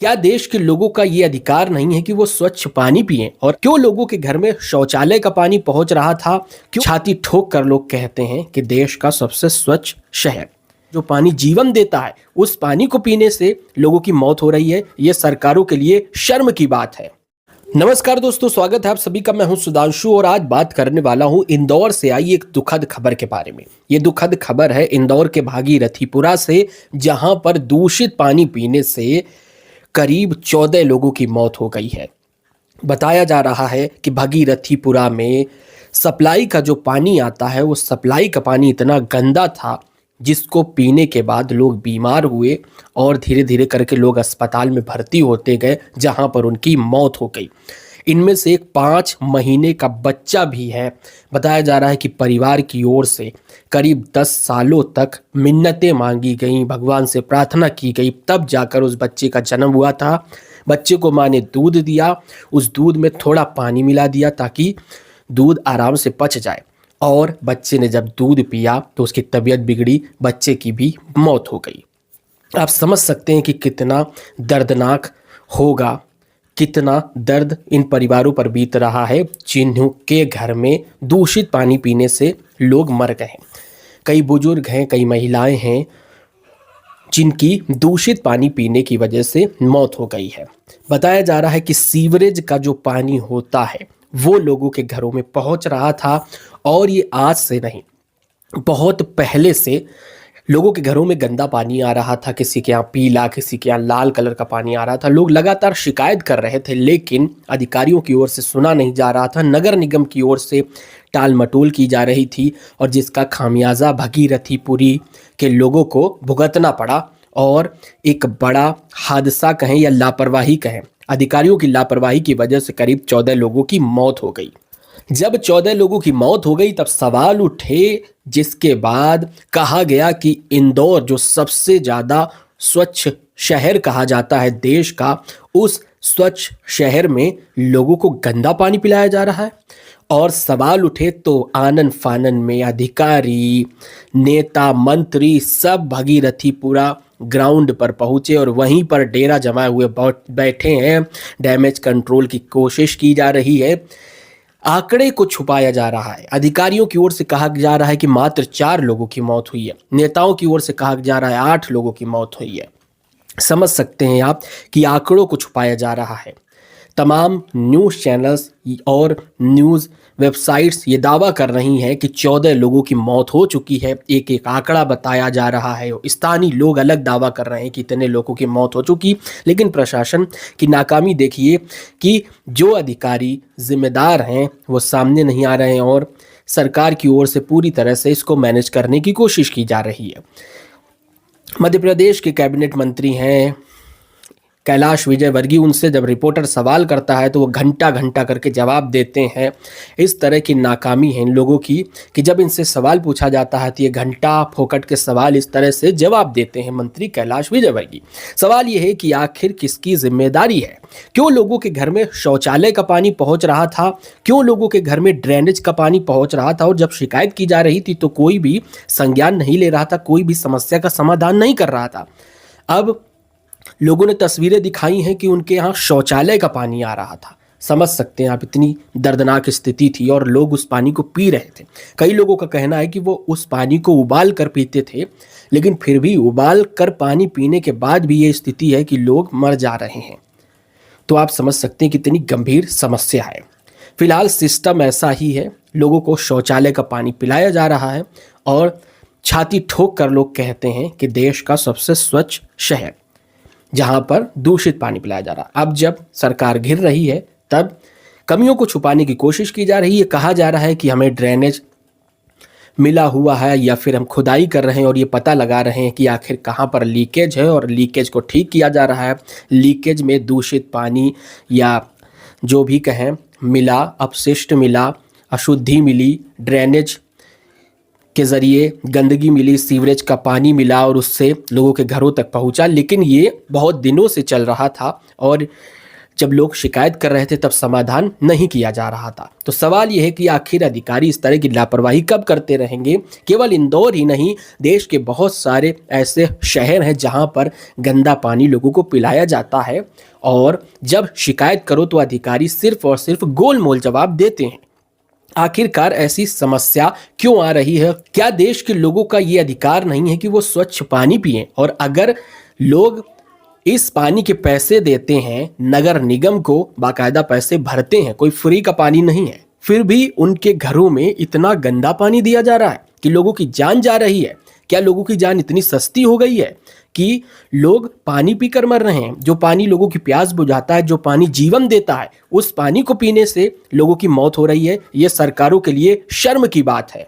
क्या देश के लोगों का ये अधिकार नहीं है कि वो स्वच्छ पानी पिएं? और क्यों लोगों के घर में शौचालय का पानी पहुंच रहा था? क्यों छाती ठोक कर लोग कहते हैं कि देश का सबसे स्वच्छ शहर जो पानी जीवन देता है, उस पानी को पीने से लोगों की मौत हो रही है। ये सरकारों के लिए शर्म की बात है। नमस्कार दोस्तों, स्वागत है आप सभी का। मैं हूं सुधांशु और आज बात करने वाला हूं इंदौर से आई एक दुखद खबर के बारे में। ये दुखद खबर है इंदौर के भागीरथीपुरा से, जहां पर दूषित पानी पीने से करीब 14 लोगों की मौत हो गई है। बताया जा रहा है कि भागीरथीपुरा में सप्लाई का जो पानी आता है, वो सप्लाई का पानी इतना गंदा था जिसको पीने के बाद लोग बीमार हुए और धीरे धीरे करके लोग अस्पताल में भर्ती होते गए, जहां पर उनकी मौत हो गई। इनमें से एक 5 महीने का बच्चा भी है। बताया जा रहा है कि परिवार की ओर से करीब 10 सालों तक मिन्नतें मांगी गईं, भगवान से प्रार्थना की गई, तब जाकर उस बच्चे का जन्म हुआ था। बच्चे को माँ ने दूध दिया, उस दूध में थोड़ा पानी मिला दिया ताकि दूध आराम से पच जाए, और बच्चे ने जब दूध पिया तो उसकी तबीयत बिगड़ी, बच्चे की भी मौत हो गई। आप समझ सकते हैं कि कितना दर्दनाक होगा, कितना दर्द इन परिवारों पर बीत रहा है जिन्हों के घर में दूषित पानी पीने से लोग मर गए हैं। कई बुजुर्ग हैं, कई महिलाएं हैं जिनकी दूषित पानी पीने की वजह से मौत हो गई है। बताया जा रहा है कि सीवरेज का जो पानी होता है वो लोगों के घरों में पहुंच रहा था, और ये आज से नहीं, बहुत पहले से लोगों के घरों में गंदा पानी आ रहा था। किसी के यहाँ पीला, किसी के यहाँ लाल कलर का पानी आ रहा था। लोग लगातार शिकायत कर रहे थे, लेकिन अधिकारियों की ओर से सुना नहीं जा रहा था। नगर निगम की ओर से टाल मटोल की जा रही थी, और जिसका खामियाजा भागीरथीपुरी के लोगों को भुगतना पड़ा। और एक बड़ा हादसा कहें या लापरवाही कहें, अधिकारियों की लापरवाही की वजह से करीब 14 लोगों की मौत हो गई। जब 14 लोगों की मौत हो गई तब सवाल उठे, जिसके बाद कहा गया कि इंदौर जो सबसे ज्यादा स्वच्छ शहर कहा जाता है देश का, उस स्वच्छ शहर में लोगों को गंदा पानी पिलाया जा रहा है। और सवाल उठे तो आनन फानन में अधिकारी, नेता, मंत्री सब भागीरथीपुरा ग्राउंड पर पहुंचे और वहीं पर डेरा जमाए हुए बैठे हैं। डैमेज कंट्रोल की कोशिश की जा रही है, आंकड़े को छुपाया जा रहा है। अधिकारियों की ओर से कहा जा रहा है कि मात्र 4 लोगों की मौत हुई है, नेताओं की ओर से कहा जा रहा है 8 लोगों की मौत हुई है। समझ सकते हैं आप कि आंकड़ों को छुपाया जा रहा है। तमाम न्यूज़ चैनल्स और न्यूज़ वेबसाइट्स ये दावा कर रही हैं कि 14 लोगों की मौत हो चुकी है। एक एक आंकड़ा बताया जा रहा है। स्थानीय लोग अलग दावा कर रहे हैं कि इतने लोगों की मौत हो चुकी, लेकिन प्रशासन की नाकामी देखिए कि जो अधिकारी जिम्मेदार हैं वो सामने नहीं आ रहे हैं, और सरकार की ओर से पूरी तरह से इसको मैनेज करने की कोशिश की जा रही है। मध्य प्रदेश के कैबिनेट मंत्री हैं कैलाश विजयवर्गीय, उनसे जब रिपोर्टर सवाल करता है तो वो घंटा घंटा करके जवाब देते हैं। इस तरह की नाकामी है इन लोगों की कि जब इनसे सवाल पूछा जाता है तो ये घंटा फोकट के सवाल इस तरह से जवाब देते हैं मंत्री कैलाश विजयवर्गीय। सवाल ये है कि आखिर किसकी जिम्मेदारी है? क्यों लोगों के घर में शौचालय का पानी पहुंच रहा था? क्यों लोगों के घर में ड्रेनेज का पानी पहुंच रहा था? और जब शिकायत की जा रही थी तो कोई भी संज्ञान नहीं ले रहा था, कोई भी समस्या का समाधान नहीं कर रहा था। अब लोगों ने तस्वीरें दिखाई हैं कि उनके यहाँ शौचालय का पानी आ रहा था। समझ सकते हैं आप, इतनी दर्दनाक स्थिति थी और लोग उस पानी को पी रहे थे। कई लोगों का कहना है कि वो उस पानी को उबाल कर पीते थे, लेकिन फिर भी उबाल कर पानी पीने के बाद भी ये स्थिति है कि लोग मर जा रहे हैं। तो आप समझ सकते हैं कितनी गंभीर समस्या है। फिलहाल सिस्टम ऐसा ही है, लोगों को शौचालय का पानी पिलाया जा रहा है और छाती ठोक कर लोग कहते हैं कि देश का सबसे स्वच्छ शहर, जहां पर दूषित पानी पिलाया जा रहा है। अब जब सरकार घिर रही है तब कमियों को छुपाने की कोशिश की जा रही है। कहा जा रहा है कि हमें ड्रेनेज मिला हुआ है या फिर हम खुदाई कर रहे हैं और ये पता लगा रहे हैं कि आखिर कहां पर लीकेज है, और लीकेज को ठीक किया जा रहा है। लीकेज में दूषित पानी या जो भी कहें मिला, अपशिष्ट मिला, अशुद्धि मिली, ड्रेनेज के ज़रिए गंदगी मिली, सीवरेज का पानी मिला और उससे लोगों के घरों तक पहुंचा। लेकिन ये बहुत दिनों से चल रहा था और जब लोग शिकायत कर रहे थे तब समाधान नहीं किया जा रहा था। तो सवाल यह है कि आखिर अधिकारी इस तरह की लापरवाही कब करते रहेंगे। केवल इंदौर ही नहीं, देश के बहुत सारे ऐसे शहर हैं जहां पर गंदा पानी लोगों को पिलाया जाता है और जब शिकायत करो तो अधिकारी सिर्फ और सिर्फ गोलमोल जवाब देते हैं। आखिरकार ऐसी समस्या क्यों आ रही है? क्या देश के लोगों का ये अधिकार नहीं है कि वो स्वच्छ पानी पिएं? और अगर लोग इस पानी के पैसे देते हैं, नगर निगम को बाकायदा पैसे भरते हैं, कोई फ्री का पानी नहीं है, फिर भी उनके घरों में इतना गंदा पानी दिया जा रहा है कि लोगों की जान जा रही है। क्या लोगों की जान इतनी सस्ती हो गई है कि लोग पानी पीकर मर रहे हैं? जो पानी लोगों की प्यास बुझाता है, जो पानी जीवन देता है, उस पानी को पीने से लोगों की मौत हो रही है। ये सरकारों के लिए शर्म की बात है।